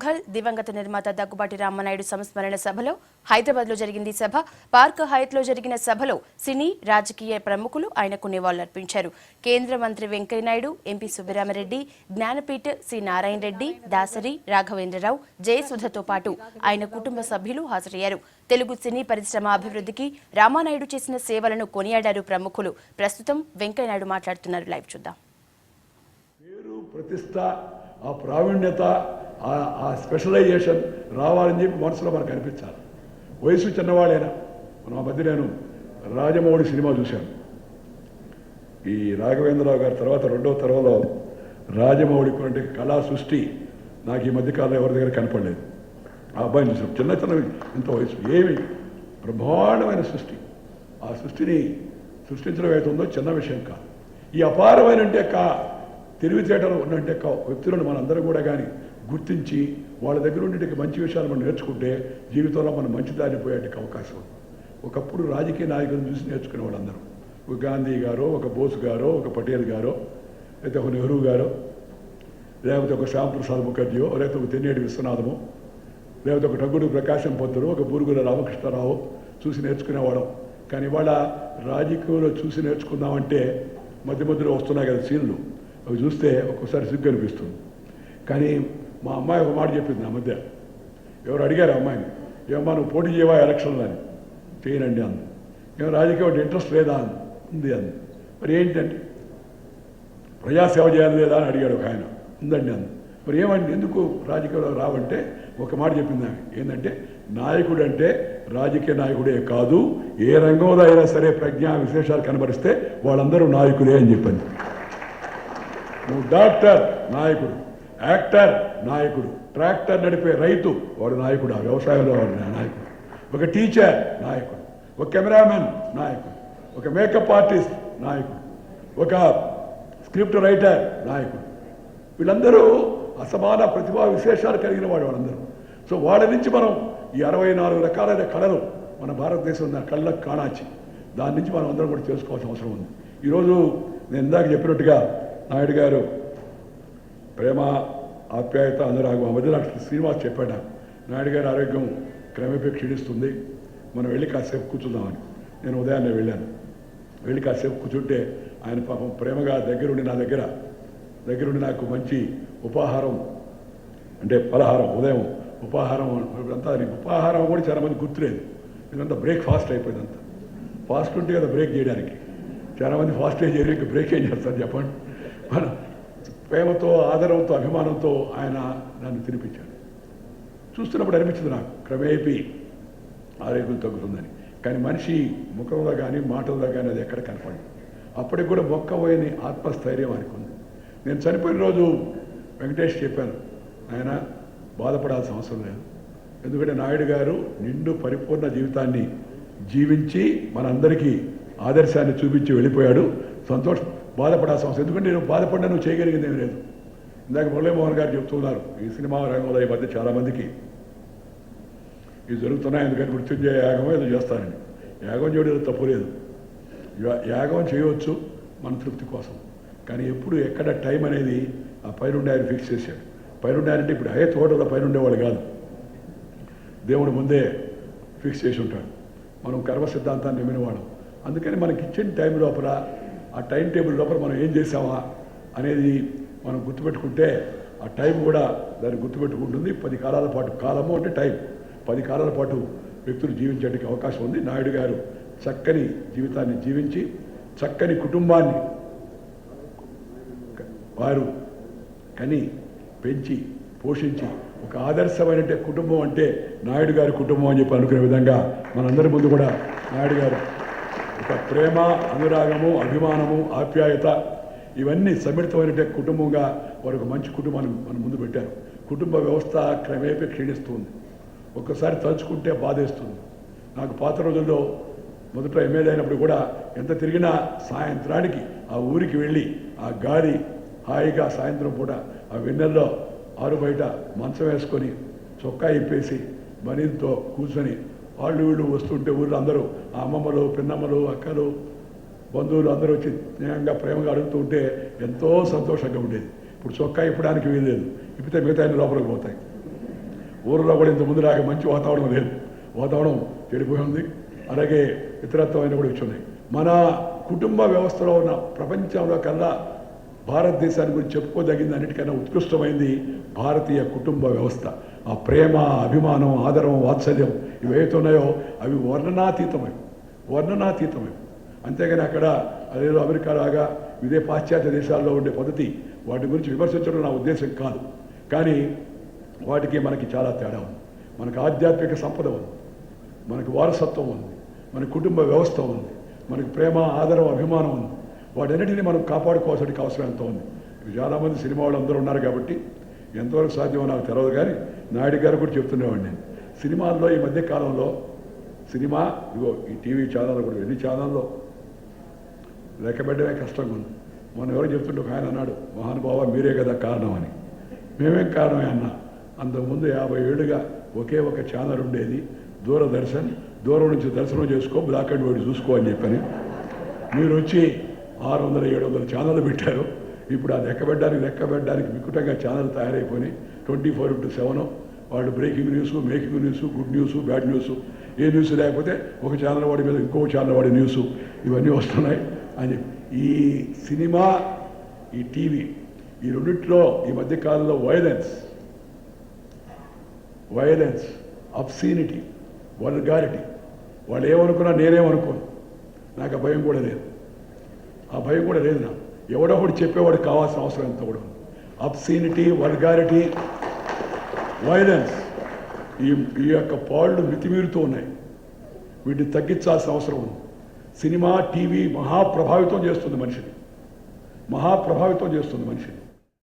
మొఘల్ దివంగత నిర్మాత దగ్గుబాటి రామనాయుడు సంస్మరణ సభలో హైదరాబాద్లో జరిగింది సభ. పార్క్ హయత్లో జరిగిన సభలో సినీ రాజకీయ ప్రముఖులు ఆయనకు నివాళులర్పించారు. కేంద్ర మంత్రి వెంకయ్యనాయుడు, ఎంపీ సుబ్బరామరెడ్డి, జ్ఞానపీఠ్ సి నారాయణ రెడ్డి, దాసరి, రాఘవేంద్రరావు, జయసుధతో పాటు ఆయన కుటుంబ సభ్యులు హాజరయ్యారు. తెలుగు సినీ పరిశ్రమ అభివృద్ధికి రామానాయుడు చేసిన సేవలను కొనియాడారు ప్రముఖులు. ప్రస్తుతం వెంకయ్యనాయుడు మాట్లాడుతున్నారు. లైవ్ చూద్దాం. ప్రతిష్ట, ఆ ప్రావీణ్యత, ఆ స్పెషలైజేషన్ రావాలని చెప్పి మనసులో మనకు అనిపించాలి. వయసు చిన్నవాడైనా మన మధ్య నేను రాజమౌళి సినిమా చూశాను. ఈ రాఘవేంద్రరావు గారి తర్వాత రెండవ తరంలో రాజమౌళికి వంటి కళా సృష్టి నాకు ఈ మధ్యకాలంలో ఎవరి దగ్గర కనపడలేదు. ఆ అబ్బాయిని చూసాం, చిన్న ఇంత వయసు, ఏమి బ్రహ్మాండమైన సృష్టి. ఆ సృష్టిని సృష్టించడం అవుతుందో చిన్న విషయం కాదు. ఈ అపారమైన అంటే తెలివితేటలు ఉన్నంటే వ్యక్తులను మనందరం కూడా కానీ గుర్తించి వాళ్ళ దగ్గర ఉండే మంచి విషయాలు మనం నేర్చుకుంటే జీవితంలో మనం మంచి దారి పోయేటికి అవకాశం ఉంది. ఒకప్పుడు రాజకీయ నాయకులను చూసి నేర్చుకునే వాళ్ళందరూ, ఒక గాంధీ గారో, ఒక బోస్ గారో, ఒక పటేల్ గారో, లేకపోతే ఒక నెహ్రూ గారో, లేకపోతే ఒక శ్యాంప్రసాద్ ముఖర్జీయో, లేకపోతే ఒక తెన్నేటి విశ్వనాథమో, లేకపోతే ఒక టంగుడు ప్రకాశం పంతులు, ఒక బూరుగుల రామకృష్ణరావు చూసి నేర్చుకునేవాళ్ళం. కానీ ఇవాళ రాజకీయంలో చూసి నేర్చుకుందామంటే మధ్య మధ్యలో వస్తున్నాయి కదా సీన్లు, అవి చూస్తే ఒక్కోసారి సిగ్గు అనిపిస్తుంది. కానీ మా అమ్మాయి ఒక మాట చెప్పింది నా మధ్య. ఎవరు అడిగారు అమ్మాయిని, ఏమమ్మా నువ్వు పోటీ చేయవా ఎలక్షన్లో అని. చేయనండి అంది. ఏమో రాజకీయం ఇంట్రెస్ట్ లేదా అంది. ఉంది అంది. మరి ఏంటంటే ప్రజాసేవ చేయాలి లేదా అని అడిగాడు ఒక ఆయన. ఉందండి అంది. మరి ఏమండి ఎందుకు రాజకీయంలో రావంటే ఒక మాట చెప్పింది ఆమె. ఏంటంటే నాయకుడు అంటే రాజకీయ నాయకుడే కాదు, ఏ రంగంలో అయినా సరే ప్రజ్ఞా విశేషాలు కనబరిస్తే వాళ్ళందరూ నాయకులే అని చెప్పింది. నువ్వు డాక్టర్ నాయకుడు, యాక్టర్ నాయకుడు, ట్రాక్టర్ నడిపే రైతు వాడు నాయకుడు, ఆ వ్యవసాయంలో వాడు నాయకుడు, ఒక టీచర్ నాయకుడు, ఒక కెమెరామెన్ నాయకుడు, ఒక మేకప్ ఆర్టిస్ట్ నాయకుడు, ఒక స్క్రిప్ట్ రైటర్ నాయకుడు. వీళ్ళందరూ అసమాన ప్రతిభా విశేషాలు కలిగిన వాడు వాళ్ళందరూ. సో వాళ్ళ నుంచి మనం ఈ 64 రకాలైన కళలు మన భారతదేశం కళ్ళకు కాణాచి, దాని నుంచి మనం అందరం కూడా తెలుసుకోవాల్సిన అవసరం ఉంది. ఈరోజు నేను ఇందాక చెప్పినట్టుగా నాయుడు గారు ప్రేమ, ఆప్యాయత, అనురాగం మధ్య నాకు శ్రీనివాస్ చెప్పాడు. నాయుడు గారి ఆరోగ్యం క్రమేపీ క్షీణిస్తుంది, మనం వెళ్ళి కాసేపు కూర్చుందామని. నేను ఉదయాన్నే వెళ్ళాను. వెళ్ళి కాసేపు కూర్చుంటే ఆయన పాపం ప్రేమగా దగ్గరుండి దగ్గరుండి నాకు మంచి ఉపాహారం, అంటే పలహారం, ఉదయం ఉపాహారం అంతా. ఉపాహారం కూడా చాలా మంది గుర్తులేదు, ఇదంతా బ్రేక్ఫాస్ట్ అయిపోయింది. అంతా ఫాస్ట్ ఉంటే కదా బ్రేక్ చేయడానికి. చాలామంది ఫాస్టే చేయరు, ఇంకా బ్రేక్ ఏం చేస్తారు చెప్పండి. మన ప్రేమతో, ఆదరంతో, అభిమానంతో ఆయన నన్ను తినిపించాడు. చూస్తున్నప్పుడు అనిపించింది నాకు క్రమేపీ ఆరోగ్యం తగ్గుతుందని. కానీ మనిషి ముఖంలో కానీ మాటల్లో కానీ అది ఎక్కడ కనపడింది. అప్పటికి కూడా మొక్కబోయని ఆత్మస్థైర్యం అనుకుంది. నేను చనిపోయిన రోజు వెంకటేష్ చెప్పాను, ఆయన బాధపడాల్సిన అవసరం లేదు, ఎందుకంటే నాయుడు గారు నిండు పరిపూర్ణ జీవితాన్ని జీవించి మనందరికీ ఆదర్శాన్ని చూపించి వెళ్ళిపోయాడు. సంతోషం, బాధపడాల్సిన అవసరం, ఎందుకంటే నేను బాధపడినా నువ్వు చేయగలిగింది ఏమి లేదు. ఇందాక మురళీమోహన్ గారు చెప్తున్నారు, ఈ సినిమా రంగంలో ఈ మధ్య చాలామందికి ఇవి జరుగుతున్నాయి, ఎందుకంటే మృత్యుంజయ యాగమో ఏదో చేస్తారని. యాగం చేయడం తప్పు లేదు, యాగం చేయవచ్చు మన తృప్తి కోసం. కానీ ఎప్పుడు ఎక్కడ టైం అనేది ఆ పైనుండి ఆయన ఫిక్స్ చేశాడు. పైనుండి అంటే ఇప్పుడు అయ్యే తోటలో పైన ఉండేవాళ్ళు కాదు, దేవుడు ముందే ఫిక్స్ చేసి ఉంటాడు. మనం కర్మ సిద్ధాంతాన్ని నమ్మినవాడు. అందుకని మనకి ఇచ్చిన టైం లోపల, ఆ టైం టేబుల్ లోపల మనం ఏం చేసామా అనేది మనం గుర్తుపెట్టుకుంటే ఆ టైం కూడా దాన్ని గుర్తుపెట్టుకుంటుంది. 10 కాలాల పాటు, కాలము అంటే టైం, 10 కాలాల పాటు వ్యక్తులు జీవించడానికి అవకాశం ఉంది. నాయుడు గారు చక్కని జీవితాన్ని జీవించి చక్కని కుటుంబాన్ని వారు కని పెంచి పోషించి ఒక ఆదర్శమైన కుటుంబం అంటే నాయుడు గారి కుటుంబం అని చెప్పి అనుకునే విధంగా మనందరి ముందు కూడా నాయుడు గారు ఒక ప్రేమ, అనురాగము, అభిమానము, ఆప్యాయత ఇవన్నీ సమ్మిళితమైన కుటుంబంగా వారు ఒక మంచి కుటుంబాన్ని మన ముందు పెట్టారు. కుటుంబ వ్యవస్థ క్రమేపీ క్షీణిస్తుంది. ఒక్కసారి తలుచుకుంటే బాధేస్తుంది. నాకు పాత రోజుల్లో మొదట ఎమ్మెల్యే అయినప్పుడు కూడా ఎంత తిరిగినా సాయంత్రానికి ఆ ఊరికి వెళ్ళి ఆ గాలి హాయిగా సాయంత్రం పూట ఆ వెన్నెల్లో ఆరు బయట మంచం వేసుకొని చొక్కా ఇప్పేసి బనీతో కూర్చొని వాళ్ళు వీళ్ళు వస్తుంటే ఊళ్ళో అందరూ ఆ అమ్మమ్మలు, పిన్నమ్మలు, అక్కలు, బంధువులు అందరూ వచ్చి స్నేహంగా ప్రేమగా అడుగుతూ ఉంటే ఎంతో సంతోషంగా ఉండేది. ఇప్పుడు చొక్కా ఇప్పడానికి వీల్లేదు, ఇప్పితే మిగతా లోపలికి పోతాయి. ఊరిలో కూడా ఇంత ముందులాగా మంచి వాతావరణం లేదు, వాతావరణం చెడిపోయి ఉంది. అలాగే ఇతరత్వమైన కూడా వచ్చున్నాయి. మన కుటుంబ వ్యవస్థలో ఉన్న ప్రపంచంలో కల్లా భారతదేశాన్ని గురించి చెప్పుకోదగింది అన్నిటికన్నా ఉత్కృష్టమైంది భారతీయ కుటుంబ వ్యవస్థ. ఆ ప్రేమ, అభిమానం, ఆదరం, వాత్సల్యం ఇవేవైతే ఉన్నాయో అవి వర్ణనాతీతమై. అంతేగాని అక్కడ అదేదో అమెరికా లాగా ఇదే పాశ్చాత్య దేశాల్లో ఉండే పద్ధతి వాటి గురించి విమర్శించడం నా ఉద్దేశం కాదు. కానీ వాటికి మనకి చాలా తేడా ఉంది. మనకు ఆధ్యాత్మిక సంపద ఉంది, మనకు వారసత్వం ఉంది, మన కుటుంబ వ్యవస్థ ఉంది, మనకు ప్రేమ, ఆదరం, అభిమానం ఉంది. వాటన్నిటిని మనం కాపాడుకోవాల్సిన అవసరం ఎంత ఉంది. చాలామంది సినిమా వాళ్ళు అందరూ ఉన్నారు కాబట్టి ఎంతవరకు సాధ్యమో నాకు తెలియదు. కానీ నాయుడు గారు కూడా చెప్తుండేవాడిని, సినిమాల్లో ఈ మధ్య కాలంలో సినిమా ఇగో ఈ టీవీ ఛానల్ కూడా ఎన్ని ఛానల్లో లెక్క పెట్టడమే కష్టంగా ఉంది. మనం ఎవరు చెప్తుంటే ఒక ఆయన అన్నాడు, మహానుభావ మీరే కదా కారణం అని. మేమేం కారణమే అన్నా, అంతకుముందు 50 ఏళ్ళుగా ఒకే ఒక ఛానల్ ఉండేది, దూరదర్శన్. దూరం నుంచి దర్శనం చేసుకో, బ్లాక్ అండ్ వైట్ చూసుకో అని చెప్పని మీరు వచ్చి 600-700 ఛానళ్ళు పెట్టారు. ఇప్పుడు ఆ లెక్క పెట్టడానికి వికృతంగా ఛానల్ తయారైపోయి 24/7 వాళ్ళు breaking news, making news, good news, bad news, ఏ న్యూస్ లేకపోతే ఒక ఛానల్ వాడి మీద ఇంకో ఛానల్ వాడి న్యూస్, ఇవన్నీ వస్తున్నాయి అని చెప్పి. ఈ సినిమా, ఈ టీవీ, ఈ రెండిట్లో ఈ మధ్యకాలంలో వైలెన్స్, అబ్సీనిటీ, వల్గారిటీ, వాళ్ళు ఏమనుకున్నా నేనేమనుకోను. నాకు ఆ భయం కూడా లేదు, నాకు ఎవడో ఒకటి చెప్పేవాడు కావాల్సిన అవసరం ఎంత కూడా ఉంది. అబ్సీనిటీ, వల్గారిటీ, వైలెన్స్ ఈ యొక్క పాళ్ళు మితిమీరుతూ ఉన్నాయి. వీటిని తగ్గించాల్సిన అవసరం ఉంది. సినిమా, టీవీ మహాప్రభావితం చేస్తుంది మనిషిని.